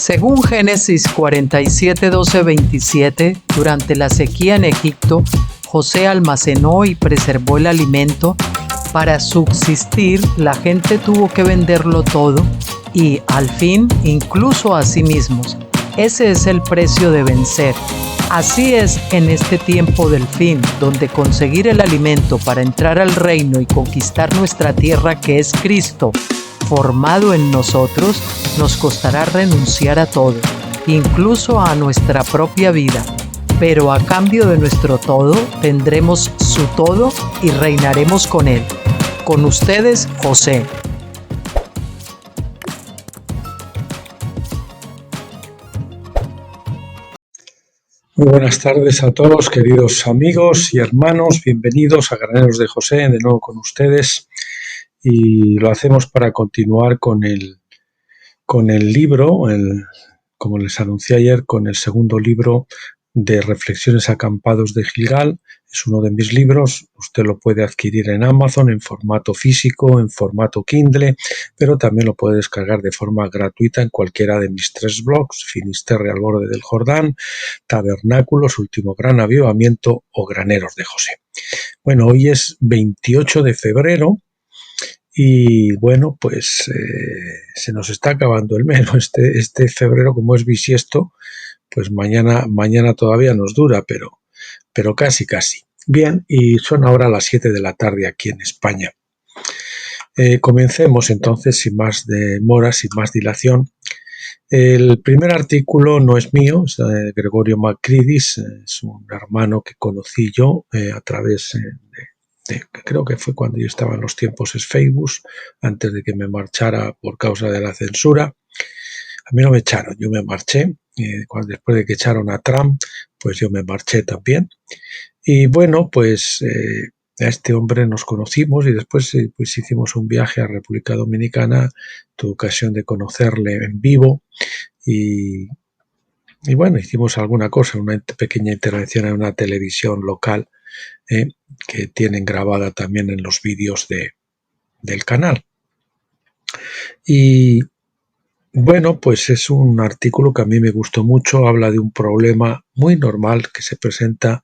Según Génesis 47, 12, 27, durante la sequía en Egipto, José almacenó y preservó el alimento. Para subsistir, la gente tuvo que venderlo todo y, al fin, incluso a sí mismos. Ese es el precio de vencer. Así es en este tiempo del fin, donde conseguir el alimento para entrar al reino y conquistar nuestra tierra, que es Cristo, formado en nosotros, nos costará renunciar a todo, incluso a nuestra propia vida. Pero a cambio de nuestro todo, tendremos su todo y reinaremos con él. Con ustedes, José. Muy buenas tardes a todos, queridos amigos y hermanos. Bienvenidos a Graneros de José, de nuevo con ustedes. Y lo hacemos para continuar con el libro, como les anuncié ayer, con el segundo libro de Reflexiones Acampados de Gilgal. Es uno de mis libros. Usted lo puede adquirir en Amazon en formato físico, en formato Kindle, pero también lo puede descargar de forma gratuita en cualquiera de mis 3 blogs: Finisterre al borde del Jordán, Tabernáculos, Último Gran Avivamiento o Graneros de José. Bueno, hoy es 28 de febrero y bueno, pues se nos está acabando el mes. Este febrero, como es bisiesto, pues mañana todavía nos dura, pero casi. Bien, y son ahora las 7 de la tarde aquí en España. Comencemos entonces, sin más demora, sin más dilación. El primer artículo no es mío, es de Gregorio Macridis, es un hermano que conocí yo a través creo que fue cuando yo estaba en los tiempos Facebook, antes de que me marchara por causa de la censura. A mí no me echaron, yo me marché. Después de que echaron a Trump, pues yo me marché también. Y bueno, pues a este hombre nos conocimos y después pues hicimos un viaje a República Dominicana. Tuve ocasión de conocerle en vivo y bueno, hicimos alguna cosa, una pequeña intervención en una televisión local que tienen grabada también en los vídeos del canal. Y bueno, pues es un artículo que a mí me gustó mucho. Habla de un problema muy normal que se presenta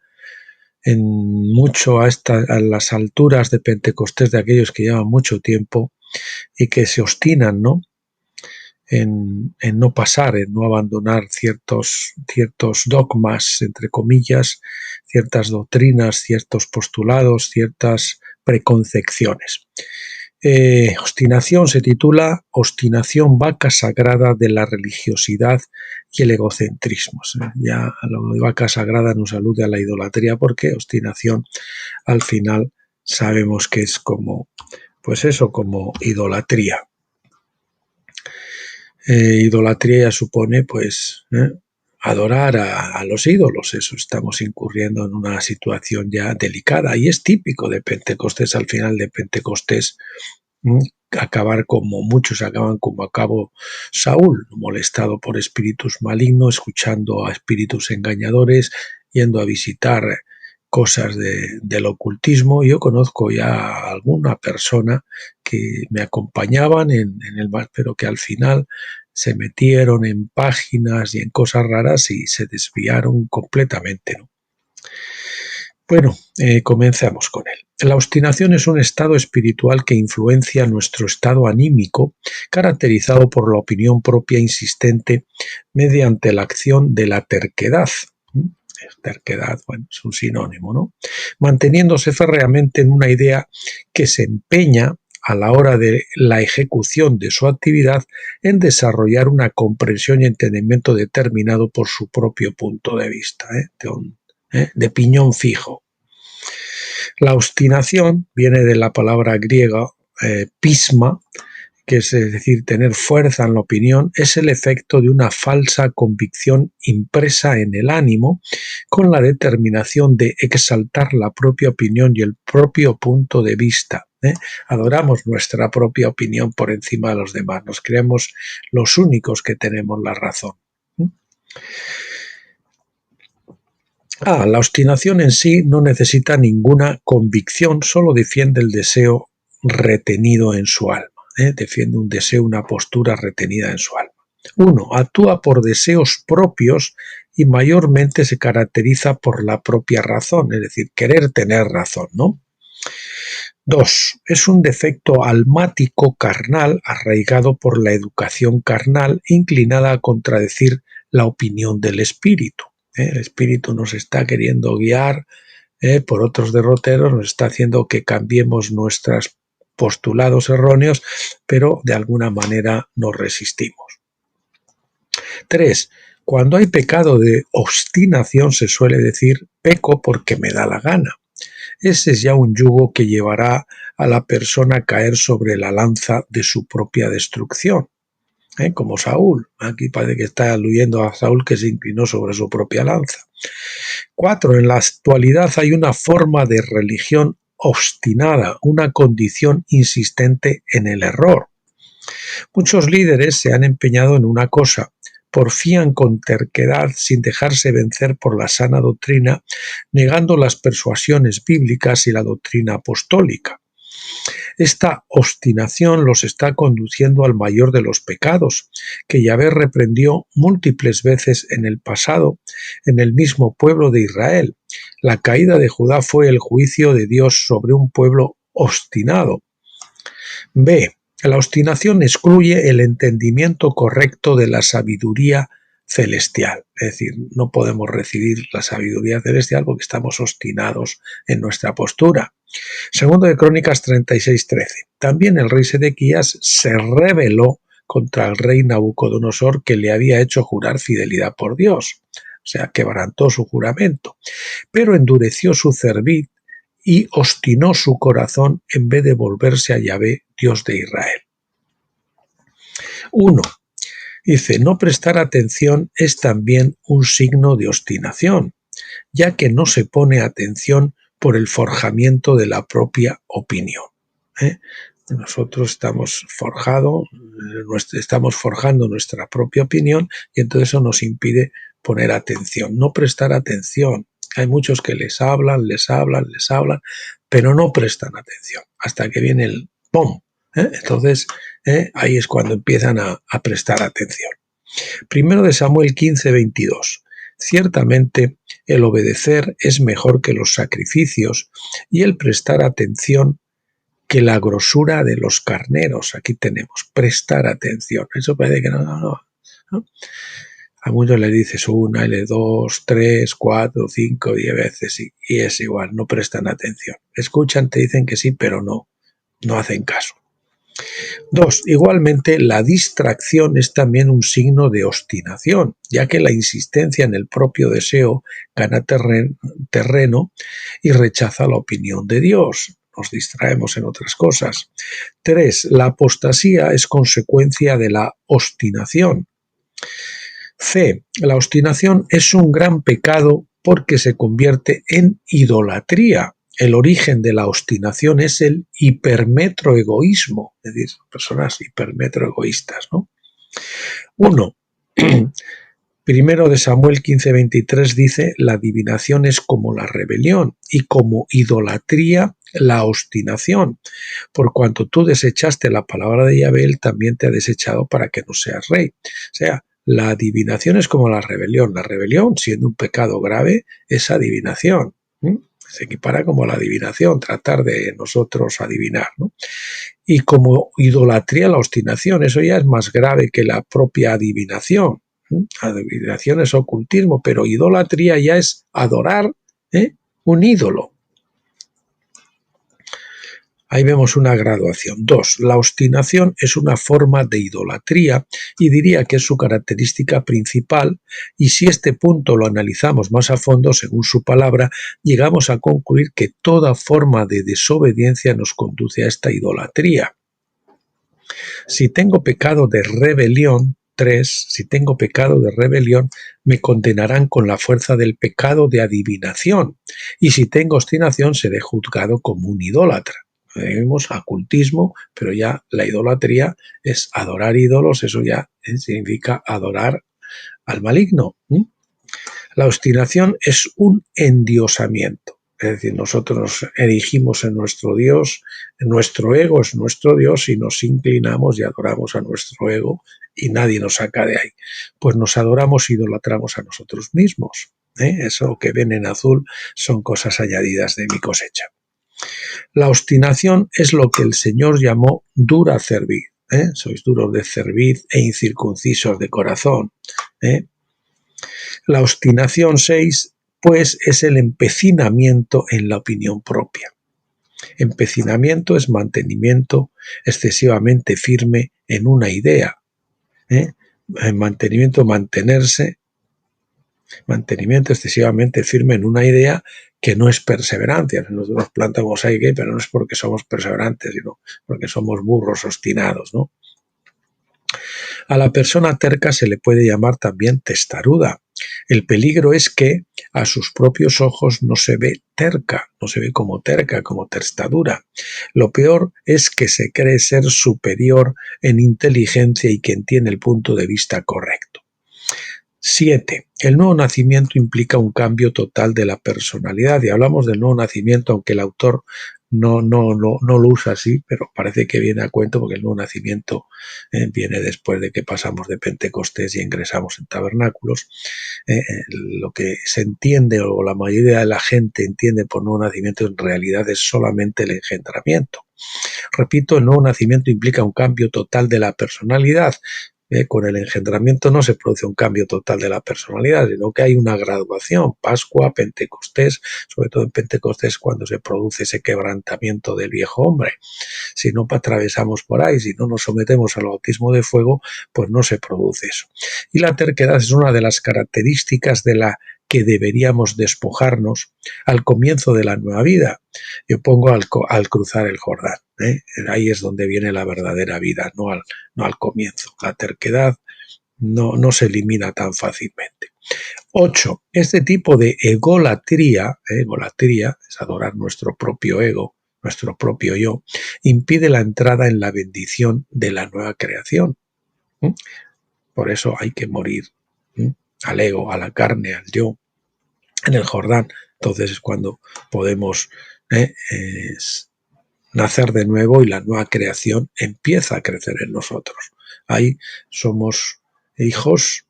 a las alturas de Pentecostés, de aquellos que llevan mucho tiempo y que se obstinan, ¿no?, en no pasar, en no abandonar ciertos dogmas, entre comillas, ciertas doctrinas, ciertos postulados, ciertas preconcepciones. Obstinación se titula Obstinación, vaca sagrada de la religiosidad y el egocentrismo. Ya lo de vaca sagrada nos alude a la idolatría, porque obstinación al final sabemos que es como idolatría. Idolatría ya supone pues adorar a los ídolos. Eso, estamos incurriendo en una situación ya delicada y es típico de Pentecostés. Al final de Pentecostés acaban como acabó Saúl, molestado por espíritus malignos, escuchando a espíritus engañadores, yendo a visitar cosas del ocultismo. Yo conozco ya a alguna persona que me acompañaban en el mar, pero que al final se metieron en páginas y en cosas raras y se desviaron completamente, ¿no? Bueno, comencemos con él. La obstinación es un estado espiritual que influencia nuestro estado anímico, caracterizado por la opinión propia insistente mediante la acción de la terquedad. Terquedad, bueno, es un sinónimo, ¿no? Manteniéndose férreamente en una idea que se empeña a la hora de la ejecución de su actividad en desarrollar una comprensión y entendimiento determinado por su propio punto de vista, de piñón fijo. La obstinación viene de la palabra griega pisma, que es decir, tener fuerza en la opinión. Es el efecto de una falsa convicción impresa en el ánimo con la determinación de exaltar la propia opinión y el propio punto de vista. Adoramos nuestra propia opinión por encima de los demás. Nos creemos los únicos que tenemos la razón. La obstinación en sí no necesita ninguna convicción, solo defiende el deseo retenido en su alma. Defiende un deseo, una postura retenida en su alma. 1. Actúa por deseos propios y mayormente se caracteriza por la propia razón, es decir, querer tener razón, ¿no? 2. Es un defecto almático carnal arraigado por la educación carnal inclinada a contradecir la opinión del espíritu. El espíritu nos está queriendo guiar por otros derroteros, nos está haciendo que cambiemos nuestros postulados erróneos, pero de alguna manera nos resistimos. 3. Cuando hay pecado de obstinación se suele decir peco porque me da la gana. Ese es ya un yugo que llevará a la persona a caer sobre la lanza de su propia destrucción, como Saúl. Aquí parece que está aluyendo a Saúl que se inclinó sobre su propia lanza. 4. En la actualidad hay una forma de religión obstinada, una condición insistente en el error. Muchos líderes se han empeñado en una cosa, porfían con terquedad sin dejarse vencer por la sana doctrina, negando las persuasiones bíblicas y la doctrina apostólica. Esta obstinación los está conduciendo al mayor de los pecados, que Yahvé reprendió múltiples veces en el pasado en el mismo pueblo de Israel. La caída de Judá fue el juicio de Dios sobre un pueblo obstinado. B. La obstinación excluye el entendimiento correcto de la sabiduría celestial. Es decir, no podemos recibir la sabiduría celestial porque estamos obstinados en nuestra postura. Segundo de Crónicas 36:13. También el rey Sedequías se rebeló contra el rey Nabucodonosor, que le había hecho jurar fidelidad por Dios. O sea, quebrantó su juramento, pero endureció su cerviz y obstinó su corazón en vez de volverse a Yahvé, Dios de Israel. 1. Dice, no prestar atención es también un signo de obstinación, ya que no se pone atención por el forjamiento de la propia opinión. Nosotros estamos forjando nuestra propia opinión y entonces eso nos impide poner atención, no prestar atención. Hay muchos que les hablan, pero no prestan atención hasta que viene el ¡pum! Entonces ahí es cuando empiezan a prestar atención. Primero de Samuel 15:22. Ciertamente el obedecer es mejor que los sacrificios y el prestar atención que la grosura de los carneros. Aquí tenemos, prestar atención. Eso parece que no. A muchos le dices una, y le 2, 3, 4, 5, 10 veces y es igual, no prestan atención. Escuchan, te dicen que sí, pero no hacen caso. 2. Igualmente, la distracción es también un signo de obstinación, ya que la insistencia en el propio deseo gana terreno y rechaza la opinión de Dios. Nos distraemos en otras cosas. 3. La apostasía es consecuencia de la obstinación. C. La obstinación es un gran pecado porque se convierte en idolatría. El origen de la obstinación es el hipermetroegoísmo, es decir, personas hipermetroegoístas, ¿no? 1. Primero de Samuel 15:23 dice, la adivinación es como la rebelión y como idolatría la obstinación. Por cuanto tú desechaste la palabra de Yahvé, él también te ha desechado para que no seas rey. O sea, la adivinación es como la rebelión. La rebelión, siendo un pecado grave, es adivinación. Se equipara como la adivinación, tratar de nosotros adivinar, ¿no? Y como idolatría la obstinación, eso ya es más grave que la propia adivinación. Adivinación es ocultismo, pero idolatría ya es adorar un ídolo. Ahí vemos una graduación. 2. La obstinación es una forma de idolatría y diría que es su característica principal, y si este punto lo analizamos más a fondo, según su palabra, llegamos a concluir que toda forma de desobediencia nos conduce a esta idolatría. Si tengo pecado de rebelión, 3. Si tengo pecado de rebelión, me condenarán con la fuerza del pecado de adivinación, y si tengo obstinación, seré juzgado como un idólatra. Vemos ocultismo, pero ya la idolatría es adorar ídolos, eso ya significa adorar al maligno. La obstinación es un endiosamiento. Es decir, nosotros nos erigimos en nuestro Dios, nuestro ego es nuestro Dios y nos inclinamos y adoramos a nuestro ego y nadie nos saca de ahí. Pues nos adoramos e idolatramos a nosotros mismos. Eso que ven en azul son cosas añadidas de mi cosecha. La obstinación es lo que el Señor llamó dura cerviz. Sois duros de cerviz e incircuncisos de corazón. La obstinación 6, pues, es el empecinamiento en la opinión propia. Empecinamiento es mantenimiento excesivamente firme en una idea. Mantenimiento excesivamente firme en una idea que no es perseverancia. Nosotros plantamos ahí, pero no es porque somos perseverantes, sino porque somos burros obstinados, ¿no? A la persona terca se le puede llamar también testaruda. El peligro es que a sus propios ojos no se ve terca, no se ve como terca, como testadura. Lo peor es que se cree ser superior en inteligencia y quien tiene el punto de vista correcto. 7. El nuevo nacimiento implica un cambio total de la personalidad. Y hablamos del nuevo nacimiento, aunque el autor no lo usa así, pero parece que viene a cuento porque el nuevo nacimiento viene después de que pasamos de Pentecostés y ingresamos en tabernáculos. Lo que se entiende o la mayoría de la gente entiende por nuevo nacimiento en realidad es solamente el engendramiento. Repito, el nuevo nacimiento implica un cambio total de la personalidad. Con el engendramiento no se produce un cambio total de la personalidad, sino que hay una graduación, Pascua, Pentecostés, sobre todo en Pentecostés cuando se produce ese quebrantamiento del viejo hombre. Si no atravesamos por ahí, si no nos sometemos al bautismo de fuego, pues no se produce eso. Y la terquedad es una de las características de la que deberíamos despojarnos al comienzo de la nueva vida. Yo pongo al cruzar el Jordán. Ahí es donde viene la verdadera vida, no al comienzo. La terquedad no se elimina tan fácilmente. 8. Este tipo de egolatría es adorar nuestro propio ego, nuestro propio yo, impide la entrada en la bendición de la nueva creación. Por eso hay que morir al ego, a la carne, al yo, en el Jordán. Entonces es cuando podemos nacer de nuevo y la nueva creación empieza a crecer en nosotros. Ahí somos hijos,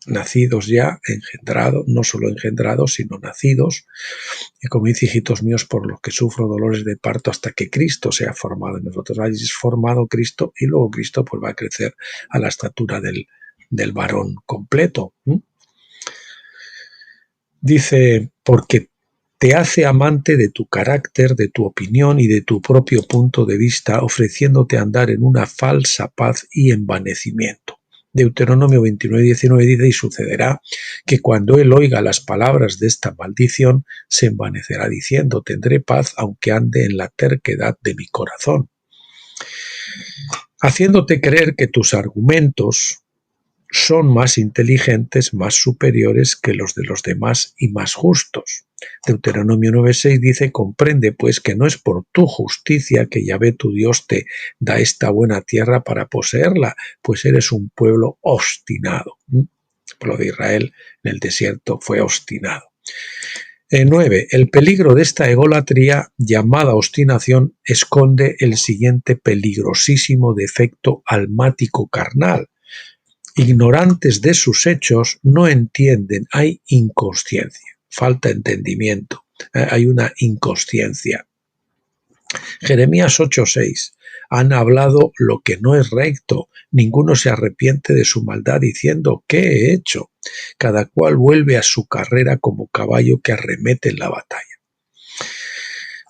nacidos ya, engendrados, no solo engendrados, sino nacidos. Y como dice, hijitos míos, por los que sufro dolores de parto hasta que Cristo sea formado en nosotros. Ahí es formado Cristo y luego Cristo pues va a crecer a la estatura del varón completo. Dice, porque te hace amante de tu carácter, de tu opinión y de tu propio punto de vista, ofreciéndote andar en una falsa paz y envanecimiento. Deuteronomio 29:19 dice, y sucederá que cuando él oiga las palabras de esta maldición, se envanecerá diciendo, tendré paz aunque ande en la terquedad de mi corazón. Haciéndote creer que tus argumentos son más inteligentes, más superiores que los de los demás y más justos. Deuteronomio 9:6 dice, comprende pues que no es por tu justicia que Yahvé tu Dios te da esta buena tierra para poseerla, pues eres un pueblo obstinado. El pueblo de Israel en el desierto fue obstinado. 9. El peligro de esta egolatría llamada obstinación esconde el siguiente peligrosísimo defecto almático carnal. Ignorantes de sus hechos, no entienden, hay inconsciencia, falta entendimiento, hay una inconsciencia. Jeremías 8:6, han hablado lo que no es recto, ninguno se arrepiente de su maldad diciendo, ¿qué he hecho? Cada cual vuelve a su carrera como caballo que arremete en la batalla.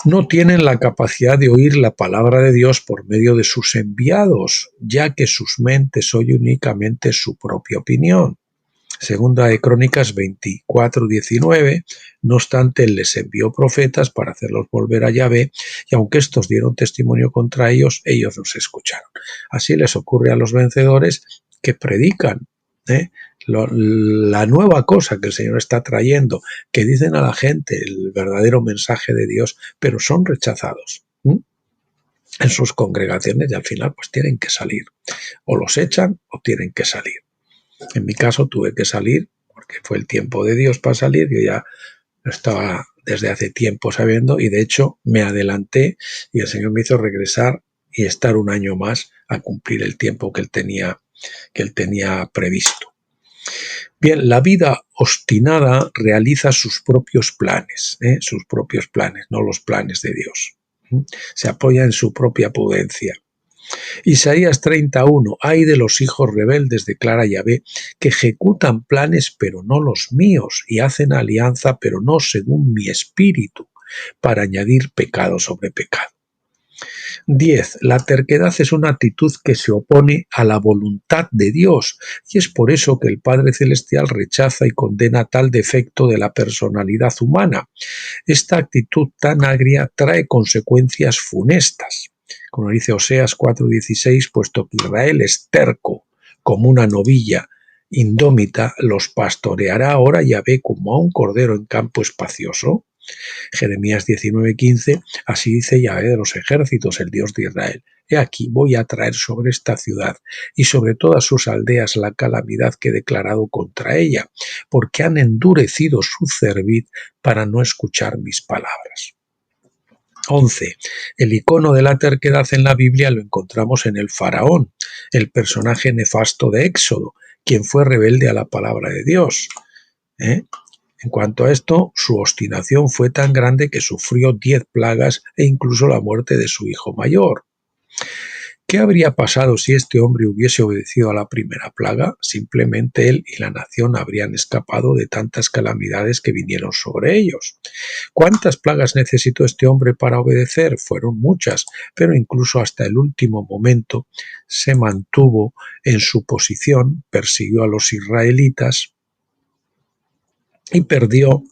No tienen la capacidad de oír la palabra de Dios por medio de sus enviados, ya que sus mentes oyen únicamente su propia opinión. Segunda de Crónicas 24:19, no obstante, él les envió profetas para hacerlos volver a Yahvé, y aunque estos dieron testimonio contra ellos, ellos no se escucharon. Así les ocurre a los vencedores que predican la nueva cosa que el Señor está trayendo, que dicen a la gente el verdadero mensaje de Dios, pero son rechazados en sus congregaciones y al final pues tienen que salir. O los echan o tienen que salir. En mi caso tuve que salir porque fue el tiempo de Dios para salir. Yo ya estaba desde hace tiempo sabiendo, y de hecho me adelanté y el Señor me hizo regresar y estar un año más a cumplir el tiempo que él tenía previsto. Bien, la vida obstinada realiza sus propios planes, no los planes de Dios. Se apoya en su propia prudencia. Isaías 31, ay de los hijos rebeldes, declara Yahvé, que ejecutan planes pero no los míos, y hacen alianza pero no según mi espíritu, para añadir pecado sobre pecado. 10. La terquedad es una actitud que se opone a la voluntad de Dios, y es por eso que el Padre Celestial rechaza y condena tal defecto de la personalidad humana. Esta actitud tan agria trae consecuencias funestas. Como dice Oseas 4:16, puesto que Israel es terco como una novilla indómita, los pastoreará ahora Yahvé como a un cordero en campo espacioso. Jeremías 19:15, así dice Yahvé de los ejércitos, el Dios de Israel. He aquí, voy a traer sobre esta ciudad y sobre todas sus aldeas la calamidad que he declarado contra ella, porque han endurecido su cerviz para no escuchar mis palabras. 11. El icono de la terquedad en la Biblia lo encontramos en el faraón, el personaje nefasto de Éxodo, quien fue rebelde a la palabra de Dios. En cuanto a esto, su obstinación fue tan grande que sufrió 10 plagas e incluso la muerte de su hijo mayor. ¿Qué habría pasado si este hombre hubiese obedecido a la primera plaga? Simplemente él y la nación habrían escapado de tantas calamidades que vinieron sobre ellos. ¿Cuántas plagas necesitó este hombre para obedecer? Fueron muchas, pero incluso hasta el último momento se mantuvo en su posición, persiguió a los israelitas y perdió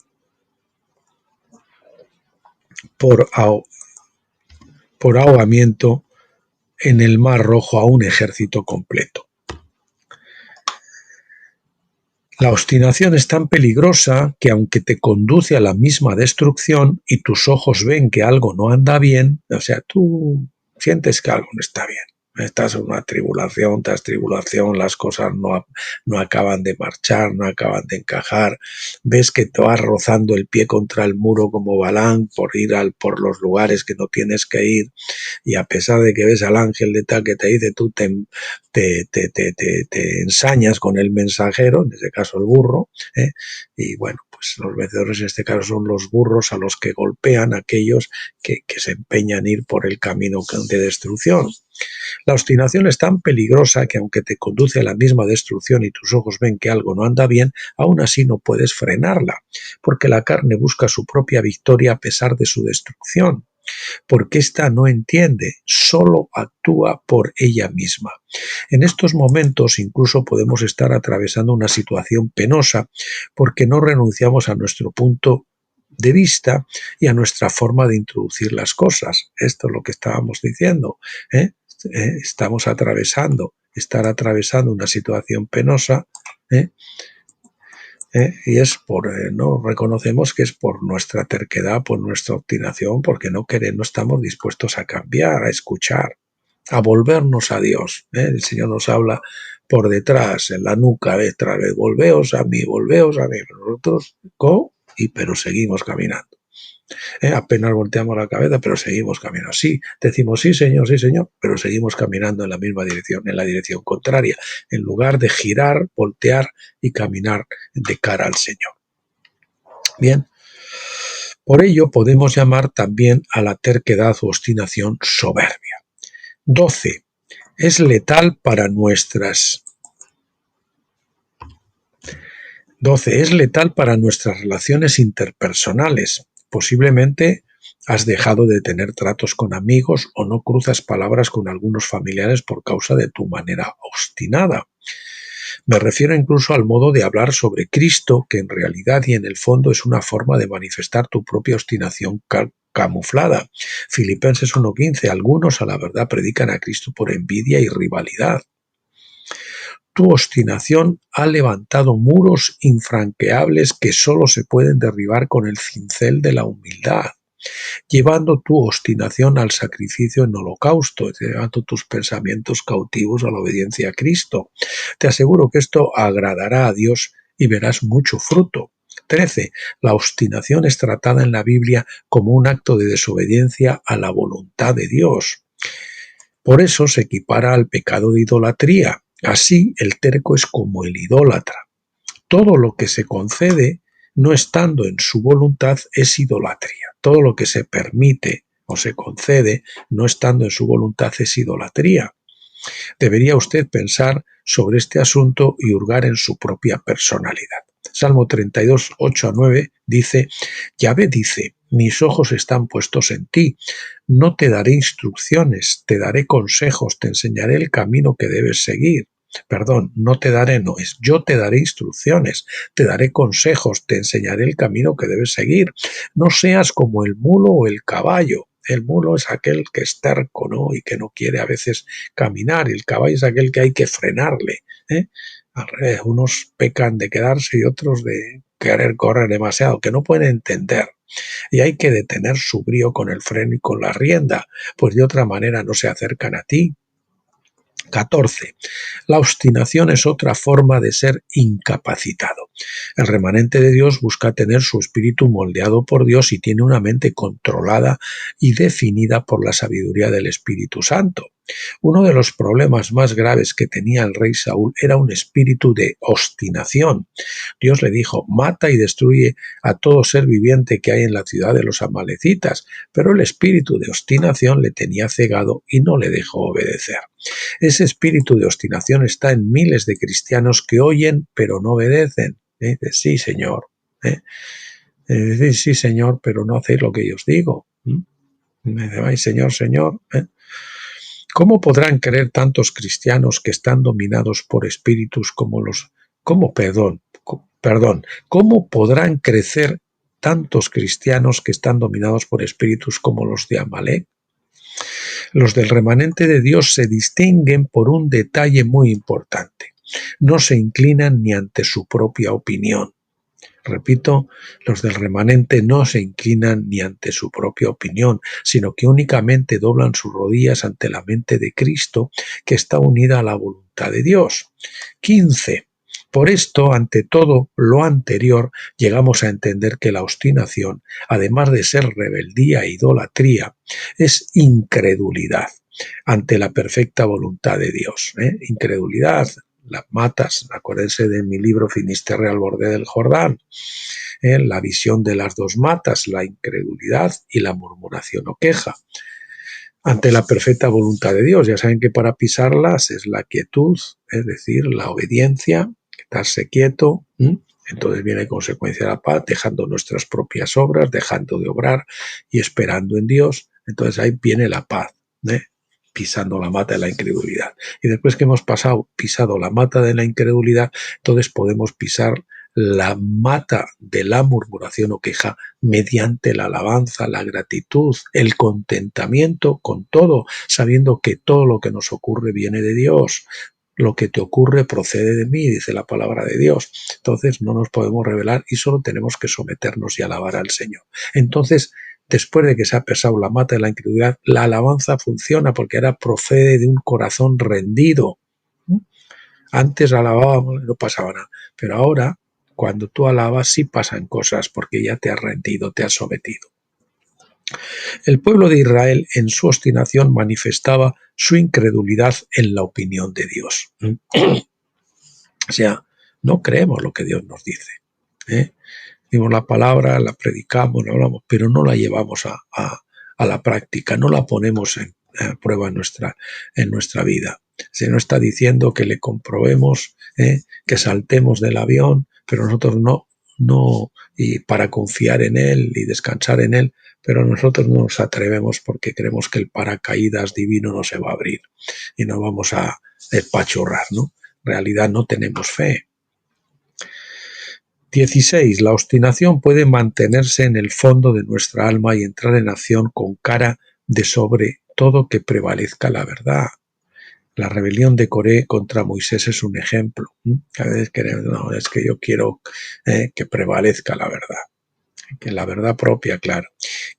por ahogamiento en el Mar Rojo a un ejército completo. La obstinación es tan peligrosa que aunque te conduce a la misma destrucción y tus ojos ven que algo no anda bien, o sea, tú sientes que algo no está bien. Estás en una tribulación tras tribulación, las cosas no acaban de marchar, no acaban de encajar, ves que te vas rozando el pie contra el muro como Balaam por ir por los lugares que no tienes que ir, y a pesar de que ves al ángel de tal que te dice, tú te ensañas con el mensajero, en este caso el burro, y bueno, pues los vencedores en este caso son los burros a los que golpean aquellos que se empeñan en ir por el camino de destrucción. La obstinación es tan peligrosa que aunque te conduce a la misma destrucción y tus ojos ven que algo no anda bien, aún así no puedes frenarla, porque la carne busca su propia victoria a pesar de su destrucción. Porque ésta no entiende, solo actúa por ella misma. En estos momentos incluso podemos estar atravesando una situación penosa porque no renunciamos a nuestro punto de vista y a nuestra forma de introducir las cosas. Esto es lo que estábamos diciendo, estamos estar atravesando una situación penosa, y es no reconocemos que es por nuestra terquedad, por nuestra obstinación, porque no estamos dispuestos a cambiar, a escuchar, a volvernos a Dios. El Señor nos habla por detrás, en la nuca, tras vez, volveos a mí, nosotros pero seguimos caminando. Apenas volteamos la cabeza, pero seguimos caminando. Sí, decimos sí, Señor, pero seguimos caminando en la misma dirección, en la dirección contraria, en lugar de girar, voltear y caminar de cara al Señor. Bien, por ello podemos llamar también a la terquedad o obstinación soberbia. 12. Es letal para nuestras relaciones interpersonales. Posiblemente has dejado de tener tratos con amigos o no cruzas palabras con algunos familiares por causa de tu manera obstinada. Me refiero incluso al modo de hablar sobre Cristo, que en realidad y en el fondo es una forma de manifestar tu propia obstinación camuflada. Filipenses 1:15, algunos a la verdad predican a Cristo por envidia y rivalidad. Tu obstinación ha levantado muros infranqueables que solo se pueden derribar con el cincel de la humildad, llevando tu obstinación al sacrificio en holocausto, llevando tus pensamientos cautivos a la obediencia a Cristo. Te aseguro que esto agradará a Dios y verás mucho fruto. 13. La obstinación es tratada en la Biblia como un acto de desobediencia a la voluntad de Dios. Por eso se equipara al pecado de idolatría. Así, el terco es como el idólatra. Todo lo que se concede, no estando en su voluntad, es idolatría. Todo lo que se permite o se concede, no estando en su voluntad, es idolatría. Debería usted pensar sobre este asunto y hurgar en su propia personalidad. Salmo 32, 8 a 9 dice: Yahvé dice, mis ojos están puestos en ti, no te daré instrucciones, te daré consejos, te enseñaré el camino que debes seguir. Perdón, no te daré, no es yo te daré instrucciones, te daré consejos, te enseñaré el camino que debes seguir. No seas como el mulo o el caballo. El mulo es aquel que es terco, ¿no? Y que no quiere a veces caminar. Y el caballo es aquel que hay que frenarle, ¿eh? Al revés, unos pecan de quedarse y otros de querer correr demasiado, que no pueden entender. Y hay que detener su brío con el freno y con la rienda, pues de otra manera no se acercan a ti. 14. La obstinación es otra forma de ser incapacitado. El remanente de Dios busca tener su espíritu moldeado por Dios y tiene una mente controlada y definida por la sabiduría del Espíritu Santo. Uno de los problemas más graves que tenía el rey Saúl era un espíritu de obstinación. Dios le dijo: mata y destruye a todo ser viviente que hay en la ciudad de los amalecitas, pero el espíritu de obstinación le tenía cegado y no le dejó obedecer. Ese espíritu de obstinación está en miles de cristianos que oyen pero no obedecen. Dice: sí, Señor. Dice: sí, Señor, pero no hacéis lo que yo os digo. Me dice: ay, Señor, Señor. ¿Cómo podrán creer tantos cristianos que están dominados por espíritus como los... ¿Cómo podrán crecer tantos cristianos que están dominados por espíritus como los de Amalek? Los del remanente de Dios se distinguen por un detalle muy importante: no se inclinan ni ante su propia opinión. Repito, los del remanente no se inclinan ni ante su propia opinión, sino que únicamente doblan sus rodillas ante la mente de Cristo, que está unida a la voluntad de Dios. 15. Por esto, ante todo lo anterior, llegamos a entender que la obstinación, además de ser rebeldía e idolatría, es incredulidad ante la perfecta voluntad de Dios. Incredulidad. Las matas, acuérdense de mi libro Finisterre al borde del Jordán, la visión de las dos matas, la incredulidad y la murmuración o queja. Ante la perfecta voluntad de Dios, ya saben que para pisarlas es la quietud, es decir, la obediencia, quedarse quieto. Entonces viene consecuencia de la paz, dejando nuestras propias obras, dejando de obrar y esperando en Dios. Entonces ahí viene la paz, pisando la mata de la incredulidad. Y después que hemos pisado la mata de la incredulidad, entonces podemos pisar la mata de la murmuración o queja mediante la alabanza, la gratitud, el contentamiento con todo, sabiendo que todo lo que nos ocurre viene de Dios. Lo que te ocurre procede de mí, dice la palabra de Dios. Entonces no nos podemos rebelar y solo tenemos que someternos y alabar al Señor. Entonces, después de que se ha pesado la mata de la incredulidad, la alabanza funciona porque ahora procede de un corazón rendido. Antes alabábamos y no pasaba nada, pero ahora, cuando tú alabas, sí pasan cosas porque ya te has rendido, te has sometido. El pueblo de Israel, en su obstinación, manifestaba su incredulidad en la opinión de Dios. O sea, no creemos lo que Dios nos dice. Dimos la palabra, la predicamos, la hablamos, pero no la llevamos a la práctica, no la ponemos en prueba en nuestra vida. Se nos está diciendo que le comprobemos, que saltemos del avión, pero nosotros no, y para confiar en él y descansar en él, pero nosotros no nos atrevemos porque creemos que el paracaídas divino no se va a abrir y nos vamos a despachurrar, ¿no? En realidad no tenemos fe. 16. La obstinación puede mantenerse en el fondo de nuestra alma y entrar en acción con cara de sobre todo que prevalezca la verdad. La rebelión de Coré contra Moisés es un ejemplo. A veces queremos, no, es que yo quiero que prevalezca la verdad. que la verdad propia, claro.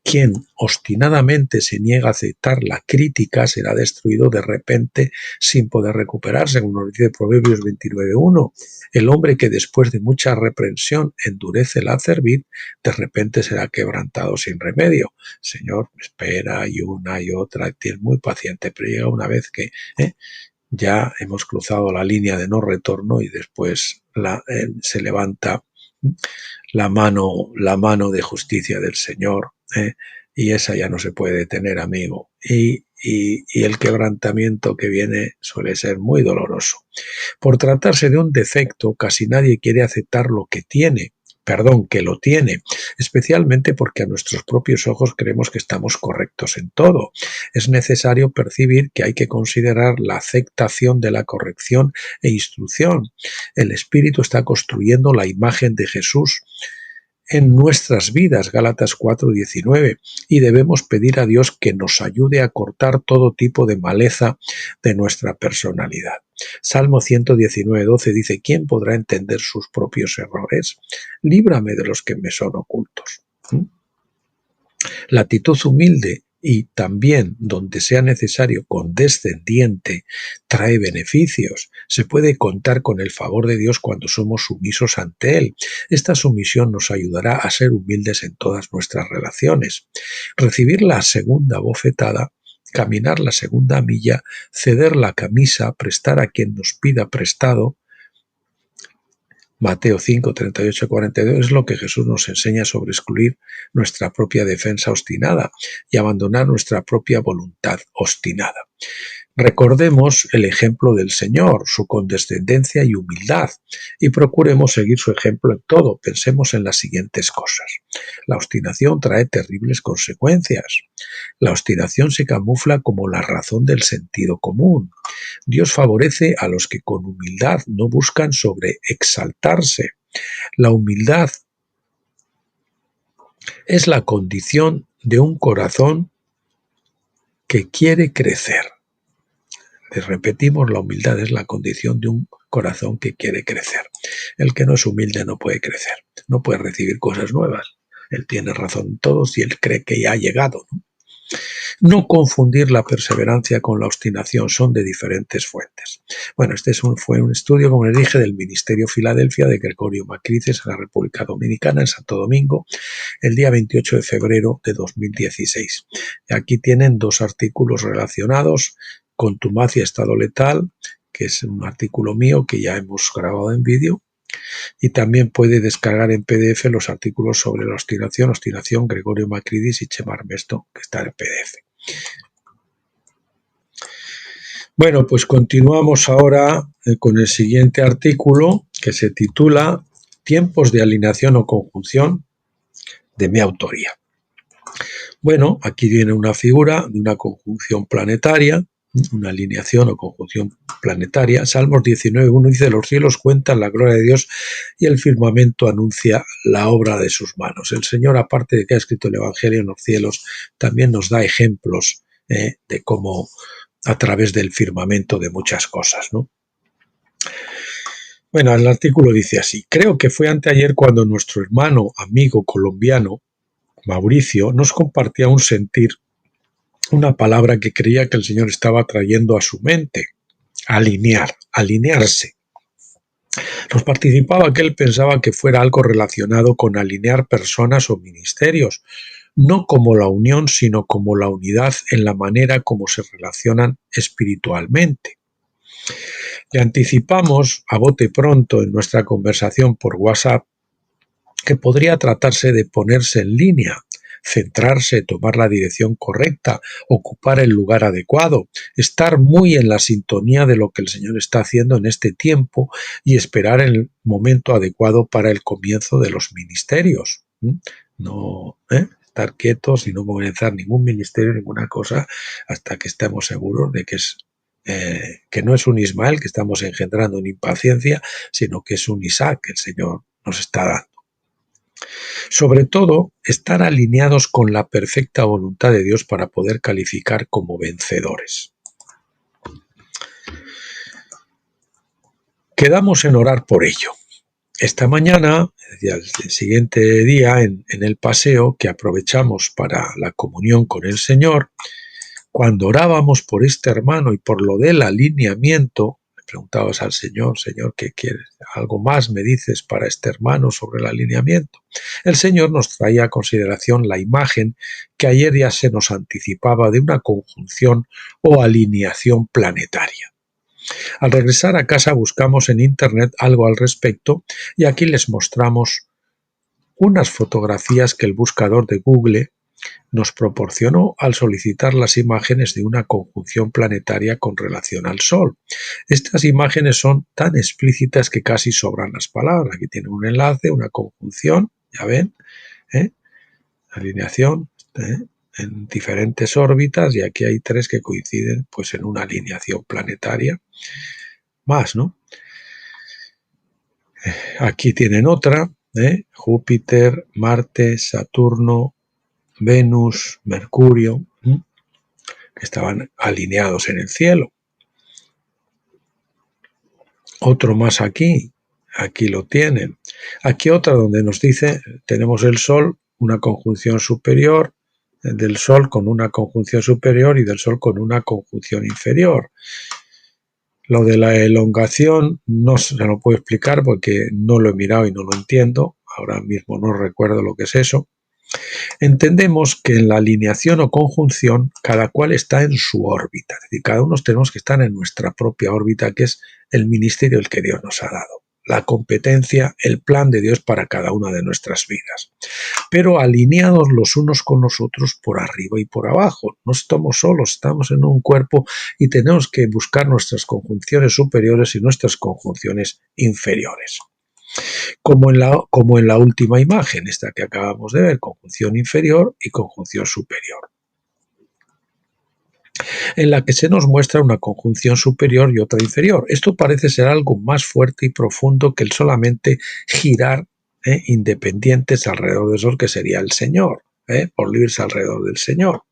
Quien obstinadamente se niega a aceptar la crítica será destruido de repente sin poder recuperarse, como nos dice Proverbios 29:1. El hombre que después de mucha reprensión endurece la cerviz, de repente será quebrantado sin remedio. Señor, espera y una y otra, es muy paciente, pero llega una vez que ya hemos cruzado la línea de no retorno y después se levanta la mano de justicia del Señor, y esa ya no se puede detener, amigo. Y el quebrantamiento que viene suele ser muy doloroso. Por tratarse de un defecto, casi nadie quiere aceptar lo que tiene, que lo tiene, especialmente porque a nuestros propios ojos creemos que estamos correctos en todo. Es necesario percibir que hay que considerar la aceptación de la corrección e instrucción. El Espíritu está construyendo la imagen de Jesús en nuestras vidas, Gálatas 4:19, y debemos pedir a Dios que nos ayude a cortar todo tipo de maleza de nuestra personalidad. Salmo 119:12 dice: ¿quién podrá entender sus propios errores? Líbrame de los que me son ocultos. La actitud humilde y también, donde sea necesario, condescendiente, trae beneficios. Se puede contar con el favor de Dios cuando somos sumisos ante Él. Esta sumisión nos ayudará a ser humildes en todas nuestras relaciones. Recibir la segunda bofetada, caminar la segunda milla, ceder la camisa, prestar a quien nos pida prestado, Mateo 5, 38 y 42, es lo que Jesús nos enseña sobre excluir nuestra propia defensa obstinada y abandonar nuestra propia voluntad obstinada. Recordemos el ejemplo del Señor, su condescendencia y humildad, y procuremos seguir su ejemplo en todo. Pensemos en las siguientes cosas. La obstinación trae terribles consecuencias. La obstinación se camufla como la razón del sentido común. Dios favorece a los que con humildad no buscan sobreexaltarse. La humildad es la condición de un corazón que quiere crecer. Les repetimos, la humildad es la condición de un corazón que quiere crecer. El que no es humilde no puede crecer, no puede recibir cosas nuevas. Él tiene razón en todo si él cree que ya ha llegado, ¿no? No confundir la perseverancia con la obstinación, son de diferentes fuentes. Bueno, este fue un estudio, como les dije, del Ministerio Filadelfia de Gregorio Macrices en la República Dominicana, en Santo Domingo, el día 28 de febrero de 2016. Aquí tienen dos artículos relacionados: Contumacia, estado letal, que es un artículo mío que ya hemos grabado en vídeo, y también puede descargar en PDF los artículos sobre la obstinación, Gregorio Macridis y Chema Armesto, que está en PDF. Bueno, pues continuamos ahora con el siguiente artículo, que se titula Tiempos de alineación o conjunción, de mi autoría. Bueno, aquí viene una figura de una conjunción planetaria, una alineación o conjunción planetaria. Salmos 19:1 dice: los cielos cuentan la gloria de Dios y el firmamento anuncia la obra de sus manos. El Señor, aparte de que ha escrito el Evangelio en los cielos, también nos da ejemplos de cómo a través del firmamento de muchas cosas, ¿no? Bueno, el artículo dice así: creo que fue anteayer cuando nuestro hermano amigo colombiano Mauricio nos compartía un sentir, una palabra que creía que el Señor estaba trayendo a su mente: alinearse. Nos participaba que él pensaba que fuera algo relacionado con alinear personas o ministerios, no como la unión, sino como la unidad en la manera como se relacionan espiritualmente. Le anticipamos a bote pronto en nuestra conversación por WhatsApp que podría tratarse de ponerse en línea, centrarse, tomar la dirección correcta, ocupar el lugar adecuado, estar muy en la sintonía de lo que el Señor está haciendo en este tiempo y esperar el momento adecuado para el comienzo de los ministerios. No estar quietos y no comenzar ningún ministerio, ninguna cosa, hasta que estemos seguros de que no es un Ismael que estamos engendrando en impaciencia, sino que es un Isaac que el Señor nos está dando. Sobre todo, estar alineados con la perfecta voluntad de Dios para poder calificar como vencedores. Quedamos en orar por ello. Esta mañana, el siguiente día, en el paseo que aprovechamos para la comunión con el Señor, cuando orábamos por este hermano y por lo del alineamiento, le preguntabas al Señor, Señor, ¿qué quieres? ¿Algo más me dices para este hermano sobre el alineamiento? El Señor nos traía a consideración la imagen que ayer ya se nos anticipaba de una conjunción o alineación planetaria. Al regresar a casa buscamos en internet algo al respecto y aquí les mostramos unas fotografías que el buscador de Google nos proporcionó al solicitar las imágenes de una conjunción planetaria con relación al Sol. Estas imágenes son tan explícitas que casi sobran las palabras. Aquí tiene un enlace, una conjunción, ya ven, alineación en diferentes órbitas y aquí hay 3 que coinciden pues en una alineación planetaria. Más, ¿no? Aquí tienen otra, Júpiter, Marte, Saturno, Venus, Mercurio, que estaban alineados en el cielo. Otro más aquí lo tienen. Aquí otra donde nos dice, tenemos el Sol, una conjunción superior, del Sol con una conjunción superior y del Sol con una conjunción inferior. Lo de la elongación no se lo puedo explicar porque no lo he mirado y no lo entiendo. Ahora mismo no recuerdo lo que es eso. Entendemos que en la alineación o conjunción cada cual está en su órbita, es decir, cada uno tenemos que estar en nuestra propia órbita, que es el ministerio el que Dios nos ha dado, la competencia, el plan de Dios para cada una de nuestras vidas, pero alineados los unos con los otros por arriba y por abajo. No estamos solos, estamos en un cuerpo y tenemos que buscar nuestras conjunciones superiores y nuestras conjunciones inferiores. Como en la última imagen, esta que acabamos de ver, conjunción inferior y conjunción superior, en la que se nos muestra una conjunción superior y otra inferior. Esto parece ser algo más fuerte y profundo que el solamente girar independientes alrededor del Sol, que sería el Señor, por libres alrededor del Señor.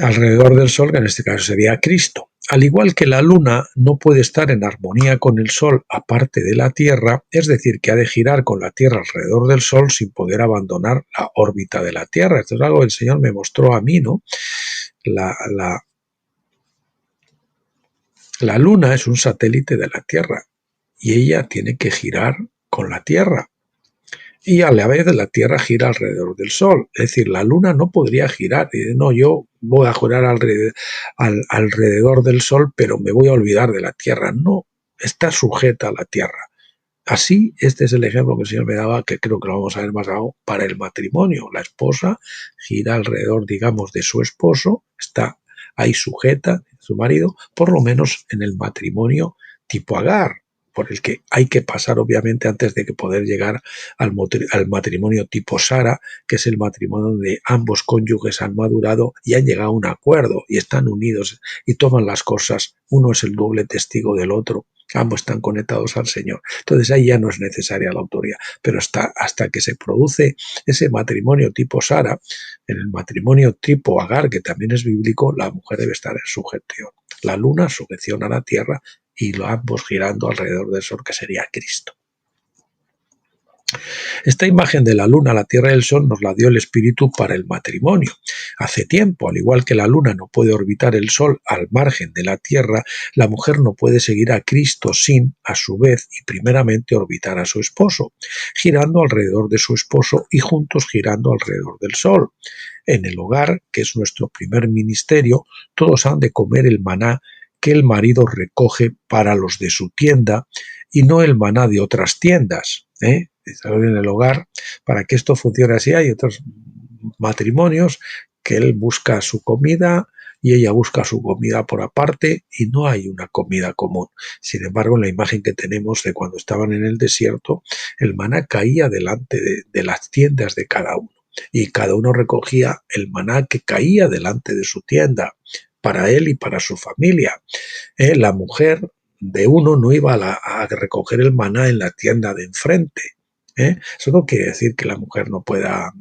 Alrededor del Sol, que en este caso sería Cristo. Al igual que la Luna no puede estar en armonía con el Sol aparte de la Tierra, es decir, que ha de girar con la Tierra alrededor del Sol sin poder abandonar la órbita de la Tierra. Esto es algo que el Señor me mostró a mí, ¿no? La Luna es un satélite de la Tierra y ella tiene que girar con la Tierra. Y a la vez la Tierra gira alrededor del Sol. Es decir, la Luna no podría girar. No, yo voy a girar alrededor del Sol, pero me voy a olvidar de la Tierra. No, está sujeta a la Tierra. Así, este es el ejemplo que el Señor me daba, que creo que lo vamos a ver más abajo, para el matrimonio. La esposa gira alrededor, digamos, de su esposo, está ahí sujeta, su marido, por lo menos en el matrimonio tipo Agar, por el que hay que pasar obviamente antes de que poder llegar al matrimonio tipo Sara, que es el matrimonio donde ambos cónyuges han madurado y han llegado a un acuerdo y están unidos y toman las cosas, uno es el doble testigo del otro, ambos están conectados al Señor. Entonces ahí ya no es necesaria la autoría, pero hasta que se produce ese matrimonio tipo Sara, en el matrimonio tipo Agar, que también es bíblico, la mujer debe estar en sujeción. La luna sujeción a la tierra y ambos girando alrededor del Sol, que sería Cristo. Esta imagen de la luna, la tierra y el sol nos la dio el Espíritu para el matrimonio. Hace tiempo, al igual que la luna no puede orbitar el sol al margen de la tierra, la mujer no puede seguir a Cristo sin, a su vez y primeramente, orbitar a su esposo, girando alrededor de su esposo y juntos girando alrededor del sol. En el hogar, que es nuestro primer ministerio, todos han de comer el maná que el marido recoge para los de su tienda y no el maná de otras tiendas, en el hogar. Para que esto funcione así, hay otros matrimonios que él busca su comida y ella busca su comida por aparte y no hay una comida común. Sin embargo, en la imagen que tenemos de cuando estaban en el desierto, el maná caía delante de las tiendas de cada uno y cada uno recogía el maná que caía delante de su tienda para él y para su familia. La mujer de uno no iba a recoger el maná en la tienda de enfrente. Eso no quiere decir que la mujer no pueda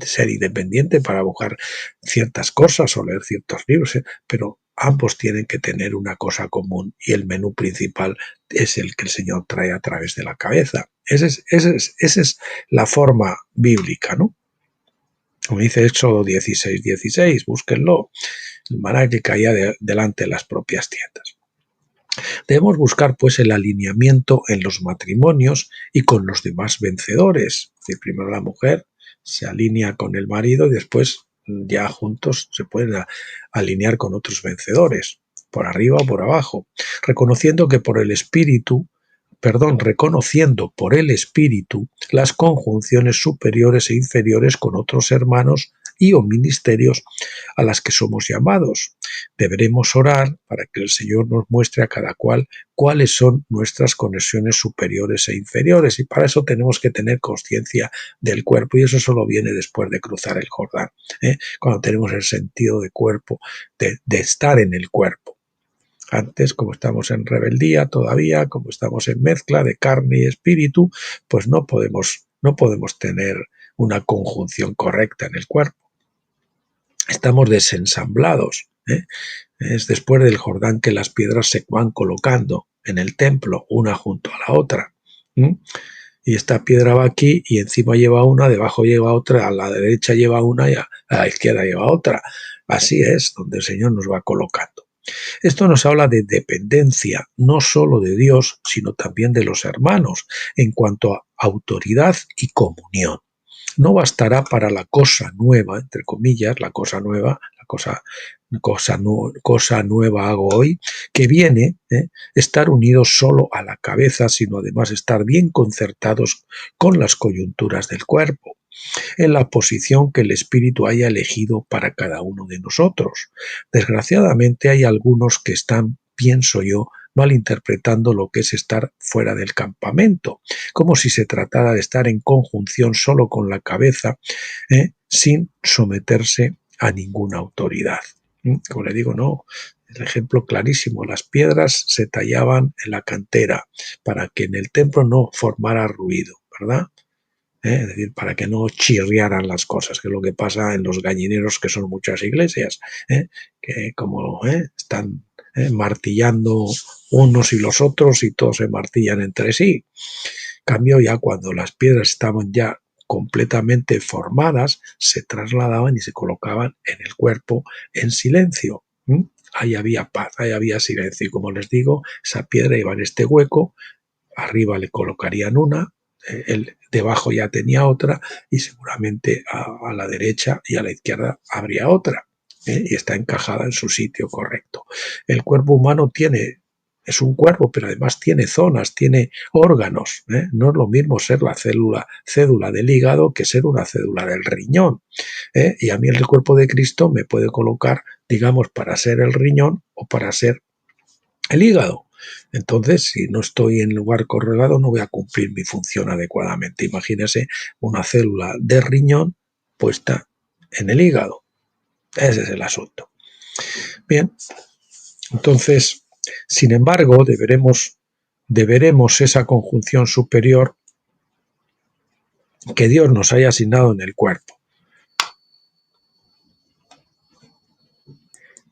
ser independiente para buscar ciertas cosas o leer ciertos libros, pero ambos tienen que tener una cosa común y el menú principal es el que el Señor trae a través de la cabeza. Esa es la forma bíblica, ¿no? Como dice Éxodo 16:16, búsquenlo, el maná que caía delante de las propias tiendas. Debemos buscar pues el alineamiento en los matrimonios y con los demás vencedores. Es decir, primero la mujer se alinea con el marido y después ya juntos se pueden alinear con otros vencedores, por arriba o por abajo, reconociendo por el Espíritu las conjunciones superiores e inferiores con otros hermanos y o ministerios a las que somos llamados. Deberemos orar para que el Señor nos muestre a cada cual cuáles son nuestras conexiones superiores e inferiores, y para eso tenemos que tener conciencia del cuerpo, y eso solo viene después de cruzar el Jordán, cuando tenemos el sentido de cuerpo, de estar en el cuerpo. Antes, como estamos en rebeldía todavía, como estamos en mezcla de carne y espíritu, pues no podemos tener una conjunción correcta en el cuerpo. Estamos desensamblados. Es después del Jordán que las piedras se van colocando en el templo, una junto a la otra. Y esta piedra va aquí y encima lleva una, debajo lleva otra, a la derecha lleva una y a la izquierda lleva otra. Así es donde el Señor nos va colocando. Esto nos habla de dependencia, no solo de Dios, sino también de los hermanos, en cuanto a autoridad y comunión. No bastará para la cosa nueva, entre comillas, la cosa nueva, cosa nueva hago hoy, que viene, estar unidos solo a la cabeza, sino además estar bien concertados con las coyunturas del cuerpo, en la posición que el Espíritu haya elegido para cada uno de nosotros. Desgraciadamente hay algunos que están, pienso yo, malinterpretando lo que es estar fuera del campamento, como si se tratara de estar en conjunción solo con la cabeza, sin someterse a ninguna autoridad. Como le digo, no. El ejemplo clarísimo, las piedras se tallaban en la cantera para que en el templo no formara ruido, ¿verdad? Es decir, para que no chirriaran las cosas, que es lo que pasa en los gallineros, que son muchas iglesias, que como están martillando unos y los otros y todos se martillan entre sí. Cambio, ya cuando las piedras estaban ya completamente formadas, se trasladaban y se colocaban en el cuerpo en silencio. Ahí había paz, ahí había silencio, y como les digo, esa piedra iba en este hueco, arriba le colocarían una, debajo ya tenía otra, y seguramente a la derecha y a la izquierda habría otra, y está encajada en su sitio correcto. El cuerpo humano es un cuerpo, pero además tiene zonas, tiene órganos. No es lo mismo ser la cédula del hígado que ser una cédula del riñón. Y a mí el cuerpo de Cristo me puede colocar, digamos, para ser el riñón o para ser el hígado. Entonces, si no estoy en el lugar correcto, no voy a cumplir mi función adecuadamente. Imagínese una célula de riñón puesta en el hígado. Ese es el asunto. Bien, entonces, sin embargo, deberemos esa conjunción superior que Dios nos haya asignado en el cuerpo.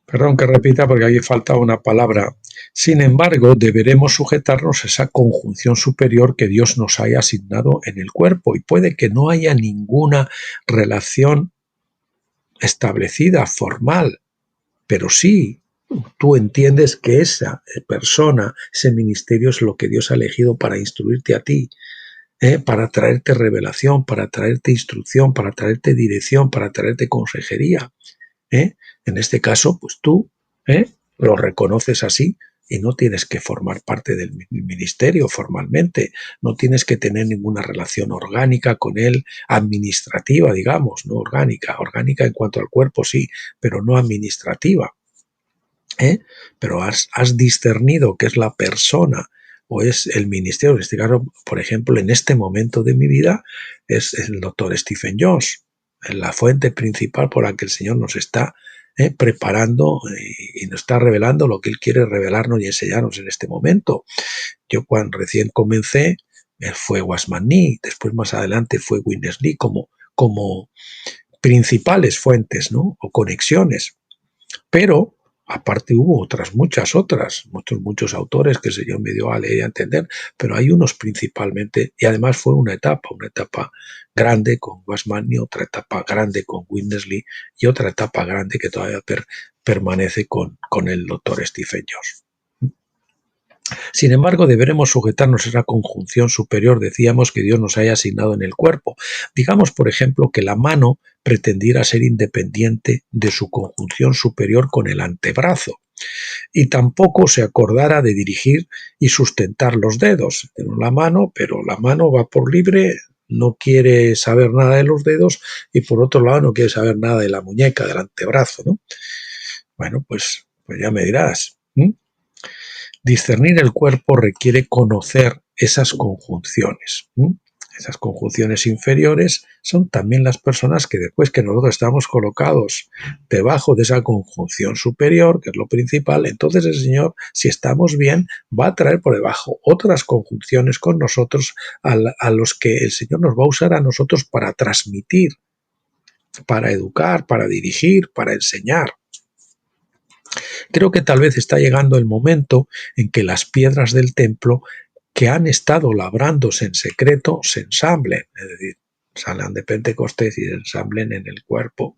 Perdón que repita porque aquí falta una palabra. Sin embargo, deberemos sujetarnos a esa conjunción superior que Dios nos haya asignado en el cuerpo, y puede que no haya ninguna relación establecida, formal, pero sí, tú entiendes que esa persona, ese ministerio es lo que Dios ha elegido para instruirte a ti, para traerte revelación, para traerte instrucción, para traerte dirección, para traerte consejería. En este caso, pues tú lo reconoces así y no tienes que formar parte del ministerio formalmente, no tienes que tener ninguna relación orgánica con él, administrativa, digamos, no orgánica en cuanto al cuerpo sí, pero no administrativa. Pero has discernido que es la persona o es el ministerio. En este caso, por ejemplo, en este momento de mi vida es el doctor Stephen Jones, la fuente principal por la que el Señor nos está preparando y nos está revelando lo que Él quiere revelarnos y enseñarnos en este momento. Yo cuando recién comencé fue Wasman Nee, después más adelante fue Witness Lee como principales fuentes, ¿no? O conexiones. Pero Aparte hubo muchos autores que el Señor me dio a leer y a entender, pero hay unos principalmente, y además fue una etapa grande con Wasmani, otra etapa grande con Winnesley y otra etapa grande que todavía permanece con el doctor Stephen Jones. Sin embargo, deberemos sujetarnos a esa conjunción superior, decíamos, que Dios nos haya asignado en el cuerpo. Digamos, por ejemplo, que la mano pretendiera ser independiente de su conjunción superior con el antebrazo, y tampoco se acordara de dirigir y sustentar los dedos. Tenemos la mano, pero la mano va por libre, no quiere saber nada de los dedos, y por otro lado no quiere saber nada de la muñeca, del antebrazo, ¿no? Bueno, pues ya me dirás. Discernir el cuerpo requiere conocer esas conjunciones. Esas conjunciones inferiores son también las personas que después que nosotros estamos colocados debajo de esa conjunción superior, que es lo principal, entonces el Señor, si estamos bien, va a traer por debajo otras conjunciones con nosotros a los que el Señor nos va a usar a nosotros para transmitir, para educar, para dirigir, para enseñar. Creo que tal vez está llegando el momento en que las piedras del templo que han estado labrándose en secreto se ensamblen, es decir, salgan de Pentecostés y se ensamblen en el cuerpo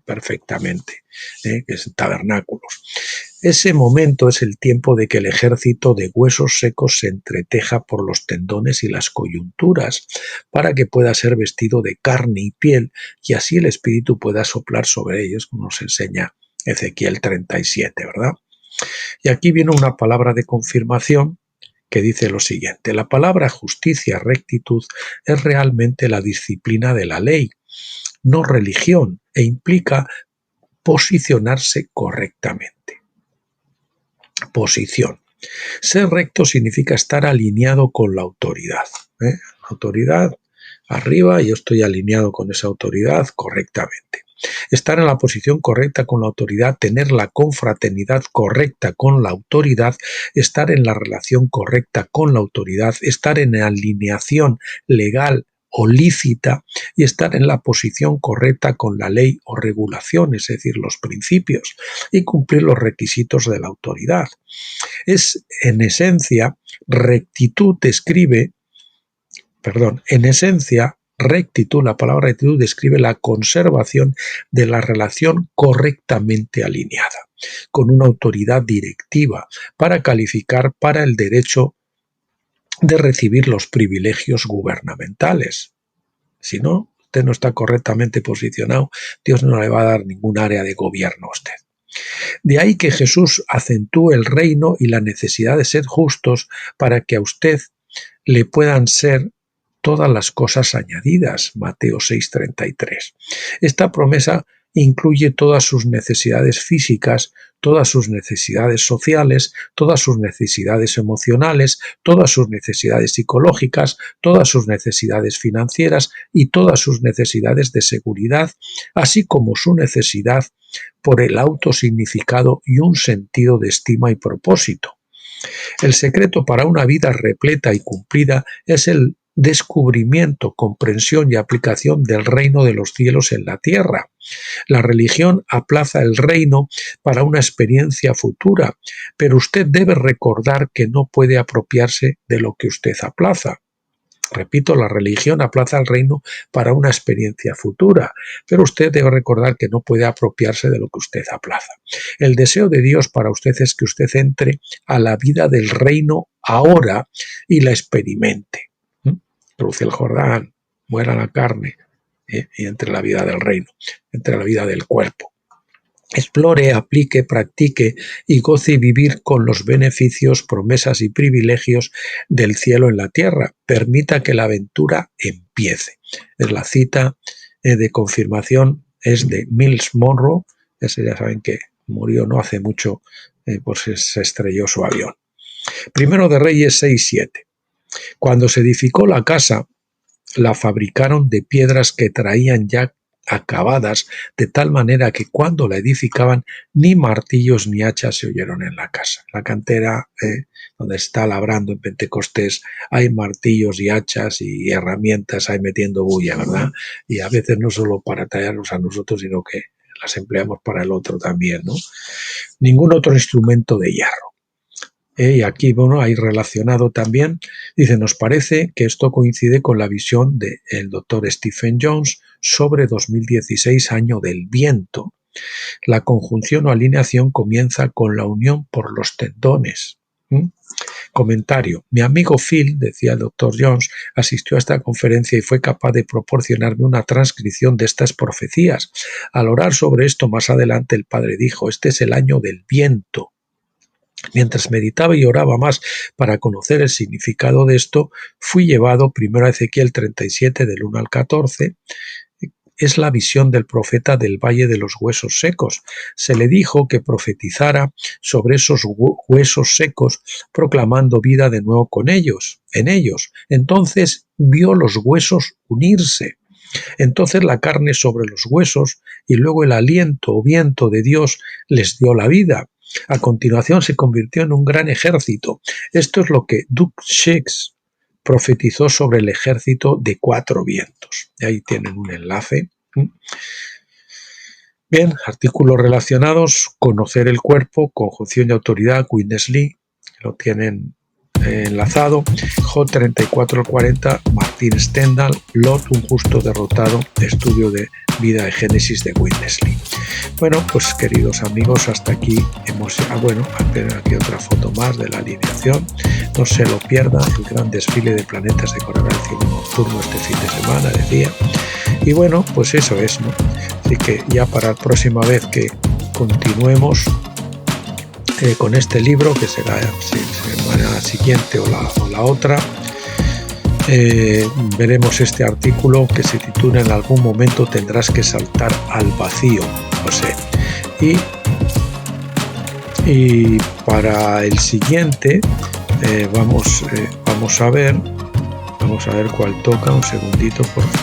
perfectamente, que es tabernáculos. Ese momento es el tiempo de que el ejército de huesos secos se entreteja por los tendones y las coyunturas para que pueda ser vestido de carne y piel y así el Espíritu pueda soplar sobre ellos, como nos enseña Ezequiel 37, ¿verdad? Y aquí viene una palabra de confirmación que dice lo siguiente: la palabra justicia, rectitud, es realmente la disciplina de la ley, no religión, e implica posicionarse correctamente. Posición. Ser recto significa estar alineado con la autoridad. Autoridad arriba, yo estoy alineado con esa autoridad correctamente. Estar en la posición correcta con la autoridad, tener la confraternidad correcta con la autoridad, estar en la relación correcta con la autoridad, estar en alineación legal o lícita y estar en la posición correcta con la ley o regulación, es decir, los principios, y cumplir los requisitos de la autoridad. Es, en esencia, rectitud, la palabra rectitud describe la conservación de la relación correctamente alineada, con una autoridad directiva para calificar para el derecho de recibir los privilegios gubernamentales. Si no, usted no está correctamente posicionado, Dios no le va a dar ningún área de gobierno a usted. De ahí que Jesús acentúe el reino y la necesidad de ser justos para que a usted le puedan ser todas las cosas añadidas, Mateo 6:33. Esta promesa incluye todas sus necesidades físicas, todas sus necesidades sociales, todas sus necesidades emocionales, todas sus necesidades psicológicas, todas sus necesidades financieras y todas sus necesidades de seguridad, así como su necesidad por el autosignificado y un sentido de estima y propósito. El secreto para una vida repleta y cumplida es el descubrimiento, comprensión y aplicación del reino de los cielos en la tierra. La religión aplaza el reino para una experiencia futura, pero usted debe recordar que no puede apropiarse de lo que usted aplaza. Repito, la religión aplaza el reino para una experiencia futura, pero usted debe recordar que no puede apropiarse de lo que usted aplaza. El deseo de Dios para usted es que usted entre a la vida del reino ahora y la experimente. Cruce el Jordán, muera la carne y entre la vida del reino, entre la vida del cuerpo. Explore, aplique, practique y goce vivir con los beneficios, promesas y privilegios del cielo en la tierra. Permita que la aventura empiece. Es la cita de confirmación, es de Miles Monroe. Ese ya saben que murió no hace mucho, pues se estrelló su avión. Primero de Reyes 6:7. Cuando se edificó la casa, la fabricaron de piedras que traían ya acabadas, de tal manera que cuando la edificaban ni martillos ni hachas se oyeron en la casa. La cantera donde está labrando en Pentecostés hay martillos y hachas y herramientas ahí metiendo bulla, ¿verdad? Y a veces no solo para tallarnos a nosotros, sino que las empleamos para el otro también, ¿no? Ningún otro instrumento de hierro. Y aquí, bueno, hay relacionado también, dice, nos parece que esto coincide con la visión del doctor Stephen Jones sobre 2016, año del viento. La conjunción o alineación comienza con la unión por los tendones. Comentario. Mi amigo Phil, decía el Dr. Jones, asistió a esta conferencia y fue capaz de proporcionarme una transcripción de estas profecías. Al orar sobre esto más adelante, el padre dijo, este es el año del viento. Mientras meditaba y oraba más para conocer el significado de esto, fui llevado primero a Ezequiel 37 del 1 al 14, es la visión del profeta del Valle de los Huesos Secos. Se le dijo que profetizara sobre esos huesos secos, proclamando vida de nuevo en ellos. Entonces vio los huesos unirse. Entonces la carne sobre los huesos y luego el aliento o viento de Dios les dio la vida. A continuación se convirtió en un gran ejército. Esto es lo que Doug Sheets profetizó sobre el ejército de 4 vientos. Ahí tienen un enlace. Bien, artículos relacionados, conocer el cuerpo, conjunción de autoridad, Witness Lee, lo tienen enlazado, J34 al 40, Martin Stendhal, Lot, un justo derrotado, estudio de vida de Génesis de Witness Lee. Bueno, pues queridos amigos, hasta aquí hemos... bueno, aquí otra foto más de la alineación. No se lo pierdan, el gran desfile de planetas decorará el cielo nocturno este fin de semana, decía. Y bueno, pues eso es, ¿no? Así que ya para la próxima vez que continuemos con este libro, que será semana siguiente o la otra, veremos este artículo que se titula En algún momento tendrás que saltar al vacío, no sé. Y para el siguiente vamos a ver cuál toca. Un segundito, por favor.